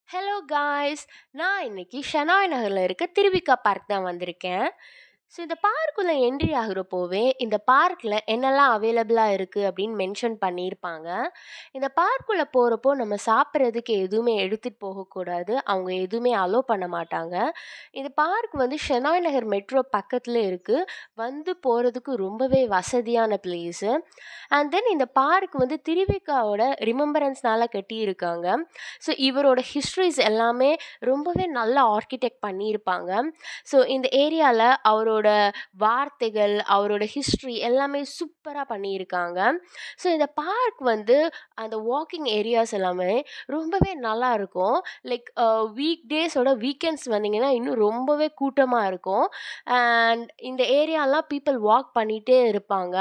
Hello guys! நான் இன்னைக்கு ஷெனாய் நகர்ல இருக்க திருவிகா பார்க் தான் வந்திருக்கேன். ஸோ இந்த பார்க்குள்ள என்ட்ரி ஆகுறப்போவே, இந்த பார்க்ல என்னெல்லாம் அவைலபிளா இருக்கு அப்படின்னு மென்ஷன் பண்ணியிருப்பாங்க. இந்த பார்க்குள்ள போறப்போ நம்ம சாப்பிடுறதுக்கு எதுவுமே எடுத்துட்டு போகக்கூடாது. அவங்க எதுவுமே அலோ பண்ண மாட்டாங்க. இந்த பார்க் வந்து ஷெனாய் நகர் மெட்ரோ பக்கத்துல இருக்கு. வந்து போறதுக்கு ரொம்பவே வசதியான பிளேஸு. அண்ட் தென் இந்த பார்க் வந்து திருவிக்காவோட ரிமெம்பரன்ஸ்னால கட்டியிருக்காங்க. ஸோ இவரோட ஹிஸ்ட்ரிஸ் எல்லாமே ரொம்பவே நல்லா ஆர்க்கிடெக்ட் பண்ணியிருப்பாங்க. ஸோ இந்த ஏரியால அவரோட வார்த்தைகள், அவரோட ஹிஸ்ட்ரி எல்லாமே சூப்பரா பண்ணியிருக்காங்க. ஸோ இந்த பார்க் வந்து அந்த வாக்கிங் ஏரியாஸ் எல்லாமே ரொம்பவே நல்லாருக்கும். லைக் வீக் டேஸோட வீக்கெண்ட்ஸ் வந்தீங்கன்னா, இன்னும் ரொம்பவே கூட்டமா இருக்கும். அண்ட் இந்த ஏரியாலாம் பீப்பிள் வாக் பண்ணிட்டே இருப்பாங்க.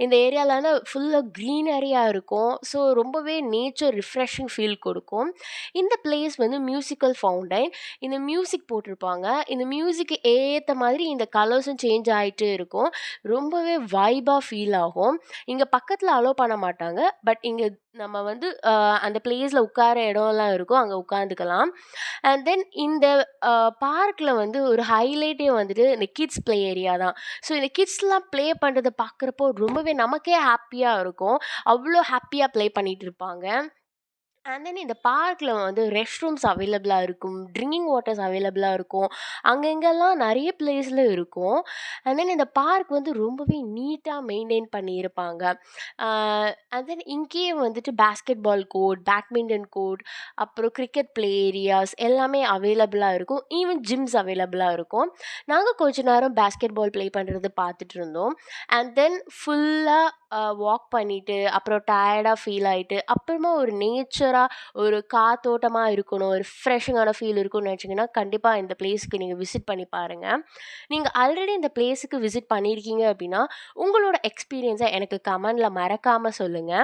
இந்த ஏரியாலனா ஃபுல்லா க்ரீனரியா இருக்கும். ஸோ ரொம்பவே நேச்சர் ரிஃப்ரெஷிங் ஃபீல் கொடுக்கும். இந்த பிளேஸ் வந்து மியூசிக்கல் ஃபவுண்டைன். இந்த மியூசிக் போட்டிருப்பாங்க. இந்த மியூசிக்கு ஏத்த மாதிரி இந்த கலர்ஸும் சேஞ்ச் ஆயிட்டே இருக்கும். ரொம்பவே வைபா ஃபீல் ஆகும். இங்க பக்கத்துல அலோ பண்ண மாட்டாங்க. பட் இங்க நம்ம வந்து அந்த பிளேஸ்ல உட்கார இடம்லாம் இருக்கும். அங்க உட்காந்துக்கலாம். அண்ட் தென் இந்த பார்க்ல வந்து ஒரு ஹைலைட்டே வந்துட்டு இந்த கிட்ஸ் ப்ளே ஏரியா தான். ஸோ இந்த கிட்ஸ்லாம் ப்ளே பண்றத பார்க்குறப்போ ரொம்பவே நமக்கே ஹாப்பியா இருக்கும். அவ்ளோ ஹாப்பியா ப்ளே பண்ணிட்டு இருப்பாங்க. அண்ட் தென் இந்த பார்க்ல வந்து ரெஸ்ட் ரூம்ஸ் அவைலபிளா இருக்கும். ட்ரிங்கிங் வாட்டர்ஸ் அவைலபிளா இருக்கும். அங்கங்கலாம் நெறைய பிளேஸ்ல இருக்கும். அண்ட் தென் இந்த பார்க் வந்து ரொம்பவே நீட்டா மெயின்டெயின் பண்ணியிருப்பாங்க. அ அண்ட் தென் இங்கேயே வந்துட்டு basketball court, badminton court, அப்புறம் கிரிக்கெட் ப்ளே ஏரியாஸ் எல்லாமே அவைலபிளா இருக்கும். ஈவன் ஜிம்ஸ் அவைலபிளா இருக்கும். நாங்க கொஞ்ச நேரம் பாஸ்கெட் பால் ப்ளே பண்றது பார்த்துட்டு இருந்தோம். அண்ட் தென் ஃபுல்லா வாக் பண்ணிட்டு, அப்புறம் டயர்டா ஃபீல் ஆயிட்டு, அப்புறமா ஒரு நேச்சரா ஒரு காத்தோட்டமா இருக்கணும், ஒரு ரிஃப்ரெஷிங்கான ஃபீல் இருக்கும்னு நெனச்சீங்கன்னா, கண்டிப்பா இந்த பிளேஸ்க்கு நீங்க விசிட் பண்ணி பாருங்க. நீங்க ஆல்ரெடி இந்த பிளேஸுக்கு விசிட் பண்ணியிருக்கீங்க அப்படின்னா, உங்களோட எக்ஸ்பீரியன்ஸ எனக்கு கமெண்ட்ல மறக்காம சொல்லுங்க.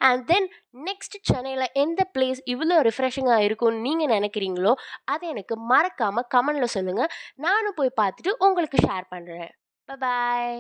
அண்ட் தென் நெக்ஸ்ட் சென்னையில எந்த பிளேஸ் இவ்ளோ ரிஃப்ரெஷிங்கா இருக்கும்னு நீங்க நெனைக்கிறீங்களோ, அத எனக்கு மறக்காம கமெண்ட்ல சொல்லுங்க. நானும் போய் பார்த்துட்டு உங்களுக்கு ஷேர் பண்றேன். பாய்.